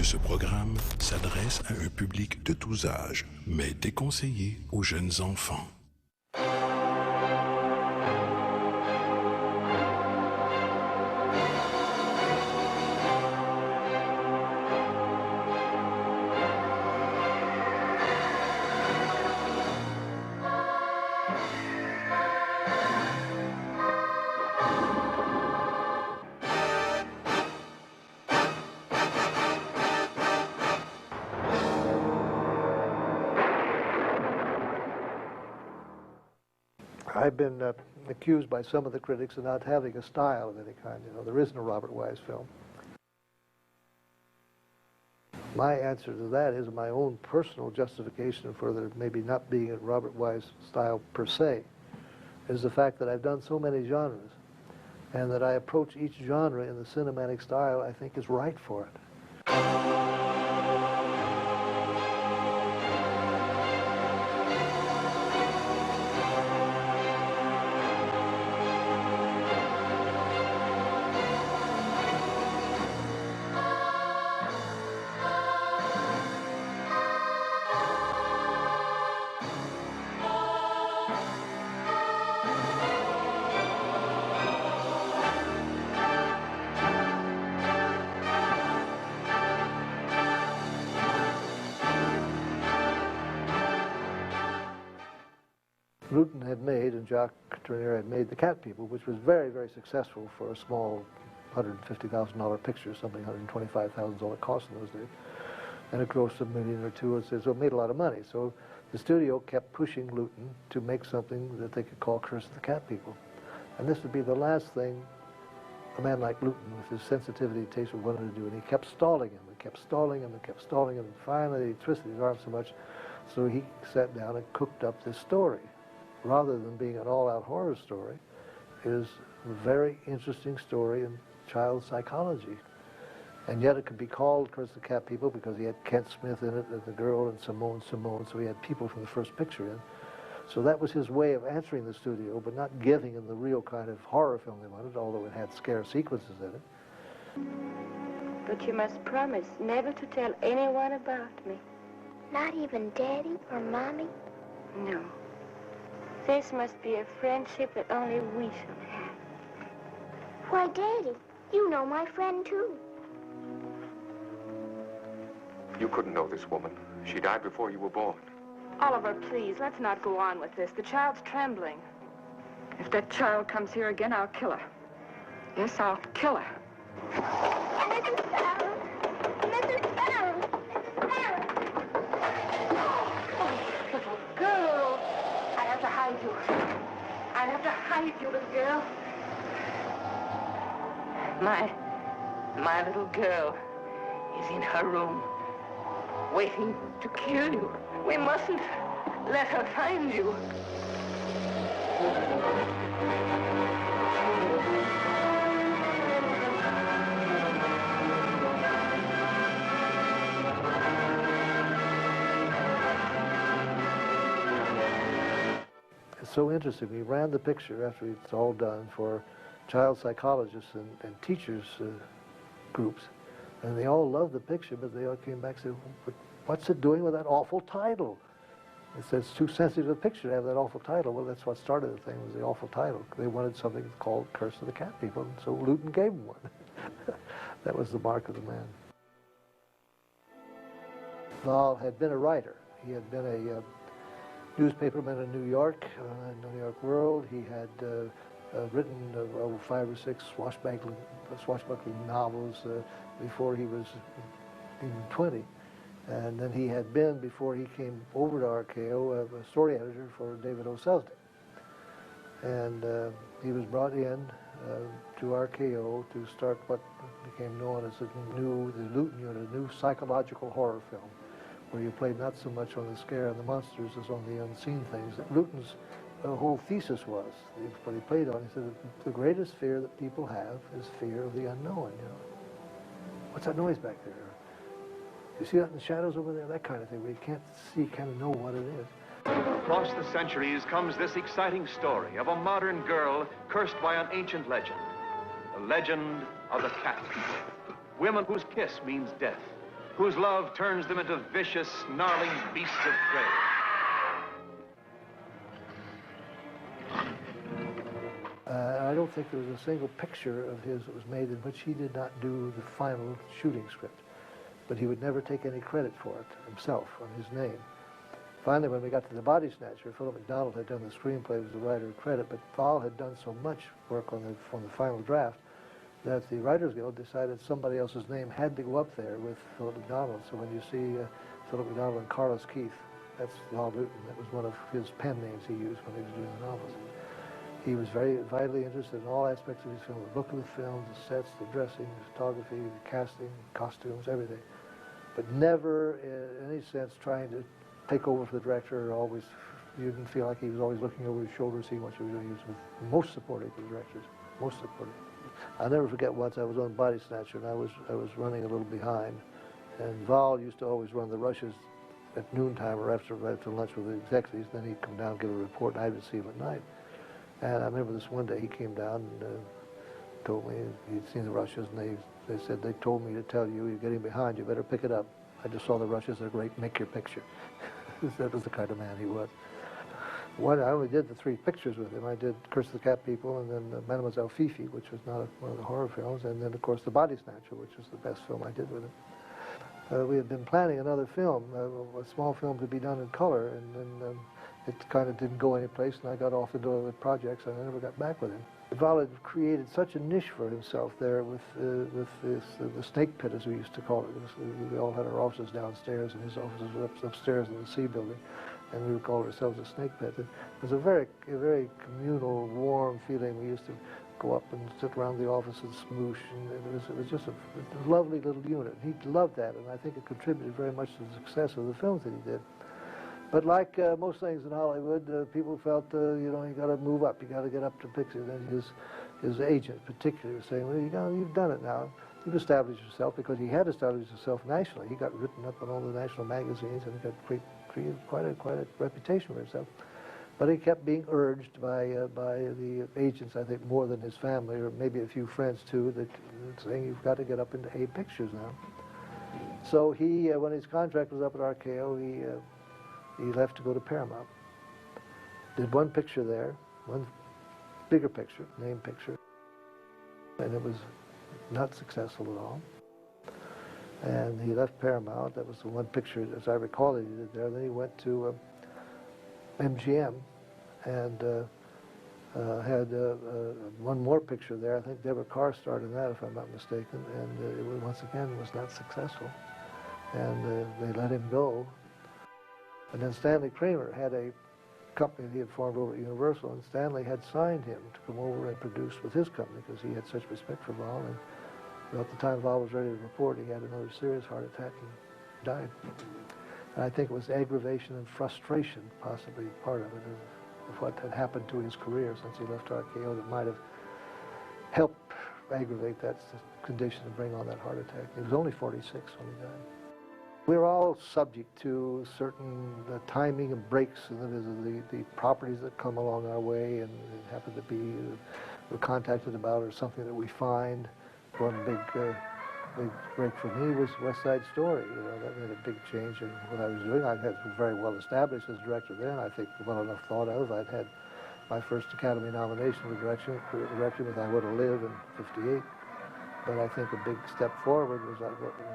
ce programme s'adresse à un public de tous âges, mais déconseillé aux jeunes enfants. I've been accused by some of the critics of not having a style of any kind. You know, there isn't a Robert Wise film. My answer to that is my own personal justification for there maybe not being a Robert Wise style per se, is the fact that I've done so many genres, and that I approach each genre in the cinematic style I think is right for it. Luton had made, and Jacques Tourneur had made, The Cat People, which was very, very successful for a small $150,000 picture, something $125,000 cost in those days. And it grossed $1 million or $2 million, so it made a lot of money. So the studio kept pushing Luton to make something that they could call Curse of the Cat People. And this would be the last thing a man like Luton, with his sensitivity and taste, would want to do. And he kept stalling him, and kept stalling him, and kept stalling him. And finally, he twisted his arm so much, so he sat down and cooked up this story. Rather than being an all-out horror story, is a very interesting story in child psychology. And yet it could be called Curse of the Cat People because he had Kent Smith in it, and the girl, and Simone, so he had people from the first picture in. So that was his way of answering the studio, but not giving him the real kind of horror film they wanted, although it had scare sequences in it. But you must promise never to tell anyone about me. Not even Daddy or Mommy? No. This must be a friendship that only we shall have. Why, Daddy, you know my friend, too. You couldn't know this woman. She died before you were born. Oliver, please, let's not go on with this. The child's trembling. If that child comes here again, I'll kill her. Yes, I'll kill her. Mrs. Farrell! Mrs. Farrell! Mrs. Farrell! Oh, little girl. I have to hide you. I'll have to hide you, little girl. My little girl is in her room, waiting to kill you. We mustn't let her find you. It's so interesting. We ran the picture after it's all done for child psychologists and teachers groups, and they all loved the picture, but they all came back and said, "But what's it doing with that awful title?" It says it's too sensitive a picture to have that awful title. Well, that's what started the thing, was the awful title. They wanted something called Curse of the Cat People, and so Luton gave them one. That was the mark of the man. Val had been a writer. He had been a newspaperman in New York, in the New York World. He had written 5 or 6 swashbuckling novels before he was even 20. And then he had been, before he came over to RKO, a story editor for David O. Selznick. And he was brought in to RKO to start what became known as the Luton unit, a new psychological horror film, where you played not so much on the scare and the monsters as on the unseen things. That Luton's whole thesis was, what he played on, he said that the greatest fear that people have is fear of the unknown, you know. What's that noise back there? You see that in the shadows over there? That kind of thing, where you can't see, kind of know what it is. Across the centuries comes this exciting story of a modern girl cursed by an ancient legend. The legend of the Cat People. Women whose kiss means death. whose love turns them into vicious, snarling beasts of prey. I don't think there was a single picture of his that was made in which he did not do the final shooting script. But he would never take any credit for it himself on his name. Finally, when we got to The Body Snatcher, Philip MacDonald had done the screenplay, was the writer of credit, but Val had done so much work on the final draft that the Writers Guild decided somebody else's name had to go up there with Philip MacDonald. So when you see Philip MacDonald and Carlos Keith, that's Val Newton. That was one of his pen names he used when he was doing the novels. He was very vitally interested in all aspects of his film, the look of the film, the sets, the dressing, the photography, the casting, costumes, everything. But never in any sense trying to take over for the director, or always, you didn't feel like he was always looking over his shoulder, seeing what you were doing. He was most supportive of the directors, most supportive. I'll never forget once I was on Body Snatcher, and I was running a little behind. And Val used to always run the rushes at noontime or after lunch with the executives. Then he'd come down and give a report, and I would see him at night. And I remember this one day he came down and told me he'd seen the rushes, and they said, they told me to tell you, you're getting behind, you better pick it up. I just saw the rushes, they're great, make your picture. That was the kind of man he was. I only did the 3 pictures with him. I did Curse of the Cat People, and then Mademoiselle Fifi, which was not one of the horror films, and then, of course, The Body Snatcher, which was the best film I did with him. We had been planning another film, a small film to be done in color, and then it kind of didn't go anyplace, and I got off into other projects, and I never got back with him. Val had created such a niche for himself there with the snake pit, as we used to call it. We all had our offices downstairs, and his offices were upstairs in the C building, and we would call ourselves a snake pit. It was a very communal, warm feeling. We used to go up and sit around the office and smoosh, and it was just a lovely little unit. He loved that, and I think it contributed very much to the success of the films that he did. But like most things in Hollywood, people felt, you know, you got to move up, you got to get up to pictures. And his agent particularly was saying, well, you've done it now. You've established yourself, because he had established himself nationally. He got written up on all the national magazines, and he got created quite a reputation for himself. But he kept being urged by the agents, I think, more than his family, or maybe a few friends too, that saying, you've got to get up into A pictures now. So he, when his contract was up at RKO, he left to go to Paramount. Did one picture there, one bigger picture, name picture, and it was not successful at all. And he left Paramount. That was the one picture, as I recall, that he did there. Then he went to MGM and had one more picture there. I think Deborah Carr starred in that, if I'm not mistaken, and it was, once again, was not successful. And they let him go. And then Stanley Kramer had a company that he had formed over at Universal, and Stanley had signed him to come over and produce with his company, because he had such respect for Val. And about the time Val was ready to report, he had another serious heart attack and died. And I think it was aggravation and frustration, possibly part of it, of what had happened to his career since he left RKO, that might have helped aggravate that condition and bring on that heart attack. He was only 46 when he died. We're all subject to certain timing and breaks in the properties that come along our way, and it happened to be we're contacted about, or something that we find. One big break for me was West Side Story. You know, that made a big change in what I was doing. I was very well established as director then. I think well enough thought of. I'd had my first Academy nomination for direction with I Would Have Lived in '58. But I think a big step forward was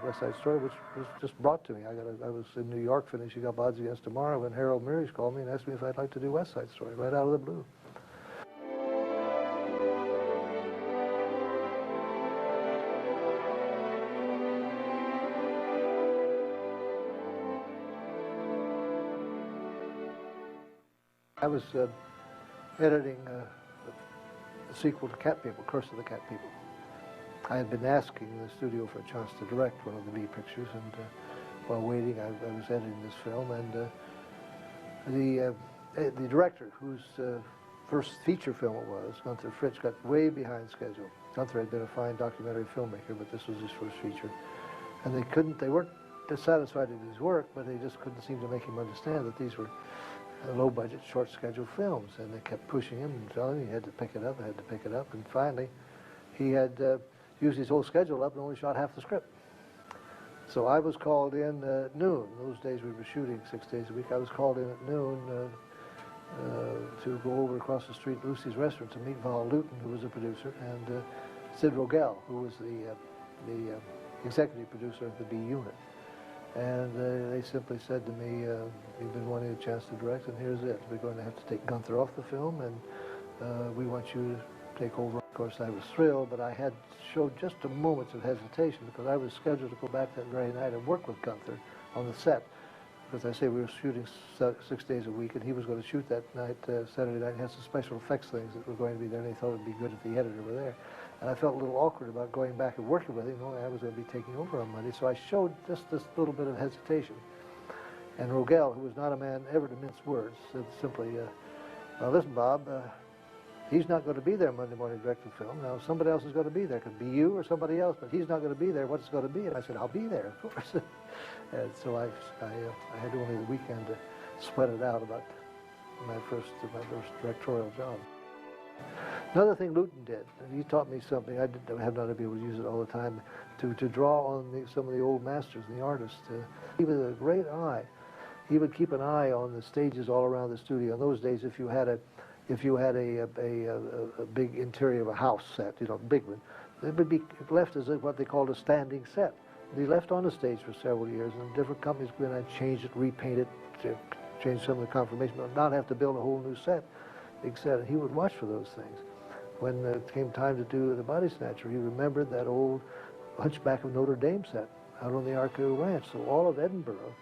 West Side Story, which was just brought to me. I was in New York finishing up Odds Against Tomorrow when Harold Murish called me and asked me if I'd like to do West Side Story, right out of the blue. I was editing a sequel to Cat People, Curse of the Cat People. I had been asking the studio for a chance to direct one of the B pictures, and while waiting, I was editing this film, and the director, whose first feature film it was, Gunther Fritz, got way behind schedule. Gunther had been a fine documentary filmmaker, but this was his first feature, and they weren't dissatisfied with his work, but they just couldn't seem to make him understand that these were low-budget, short-schedule films, and they kept pushing him and telling him he had to pick it up, and finally, he had used his whole schedule up and only shot half the script. So I was called in at noon. Those days we were shooting 6 days a week. I was called in at noon to go over across the street to Lucy's restaurant to meet Val Luton, who was a producer, and Sid Rogel, who was the executive producer of the B unit. And they simply said to me, "You've been wanting a chance to direct, and here's it. We're going to have to take Gunther off the film, and we want you to take over." Of course, I was thrilled, but I had showed just a moment of hesitation because I was scheduled to go back that very night and work with Gunther on the set. Because I say we were shooting 6 days a week, and he was going to shoot that night, Saturday night. He had some special effects things that were going to be there, and he thought it would be good if the editor were there. And I felt a little awkward about going back and working with him, knowing I was going to be taking over on Monday. So I showed just this little bit of hesitation. And Rogel, who was not a man ever to mince words, said simply, "Well, listen, Bob, he's not going to be there Monday morning to direct the film. Now, somebody else is going to be there. It could be you or somebody else, but he's not going to be there. What's it going to be?" And I said, "I'll be there, of course." And so I had only the weekend to sweat it out about my first directorial job. Another thing Luton did, and he taught me something, I have not been able to use it all the time, to draw on some of the old masters and the artists. He was a great eye. He would keep an eye on the stages all around the studio. In those days, if you had a big interior of a house set, you know, big one, it would be left as what they called a standing set. He left on the stage for several years, and different companies would go in and change it, repaint it, change some of the conformation, but not have to build a whole new set, big set. And he would watch for those things. When it came time to do The Body Snatcher, he remembered that old Hunchback of Notre Dame set out on the RKO Ranch. So all of Edinburgh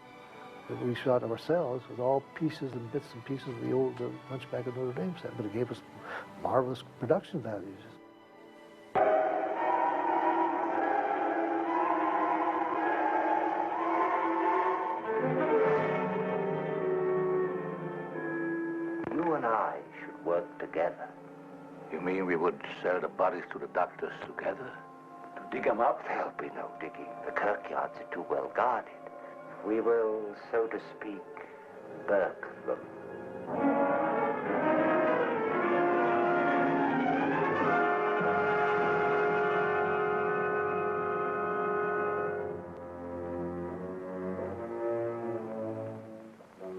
that we shot ourselves was all pieces and bits and pieces of the old Hunchback of Notre Dame set, but it gave us marvelous production values. You and I should work together. You mean we would sell the bodies to the doctors together? To dig them up? There'll be no digging. The kirkyards are too well guarded. We will, so to speak, burk them.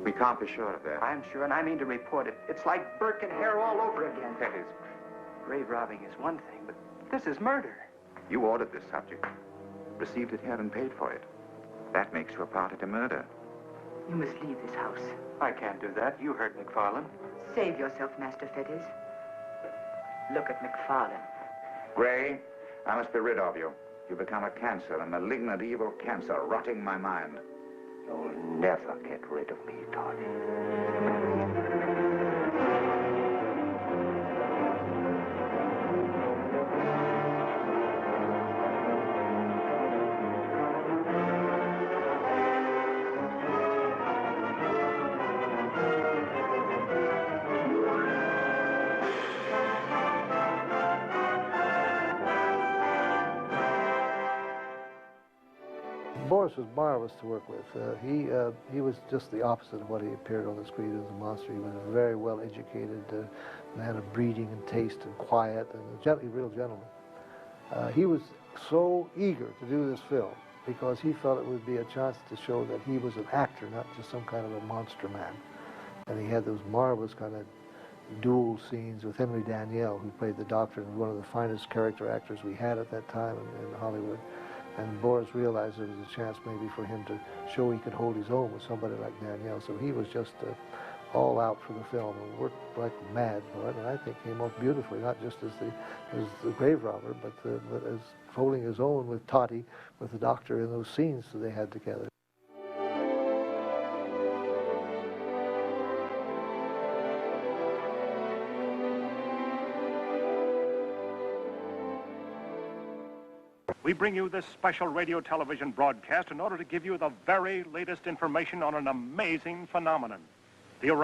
We can't be sure of that. I'm sure, and I mean to report it. It's like Burke and Hare all over again. That is. Grave robbing is one thing, but this is murder. You ordered this subject, received it here and paid for it. That makes you a party to murder. You must leave this house. I can't do that. You heard McFarlane. Save yourself, Master Fettes. Look at McFarlane. Gray, I must be rid of you. You become a cancer, a malignant, evil cancer, rotting my mind. You'll never get rid of me, Toddy. Boris was marvelous to work with. He was just the opposite of what he appeared on the screen as a monster. He was a very well-educated man of breeding and taste and quiet and a real gentleman. He was so eager to do this film because he felt it would be a chance to show that he was an actor, not just some kind of a monster man. And he had those marvelous kind of duel scenes with Henry Daniell, who played the Doctor and one of the finest character actors we had at that time in Hollywood. And Boris realized there was a chance maybe for him to show he could hold his own with somebody like Danielle. So he was just all out for the film and worked like mad for it. And I think came off beautifully, not just as the grave robber, but as holding his own with Toddy, with the Doctor in those scenes that they had together. We bring you this special radio television broadcast in order to give you the very latest information on an amazing phenomenon. The arrival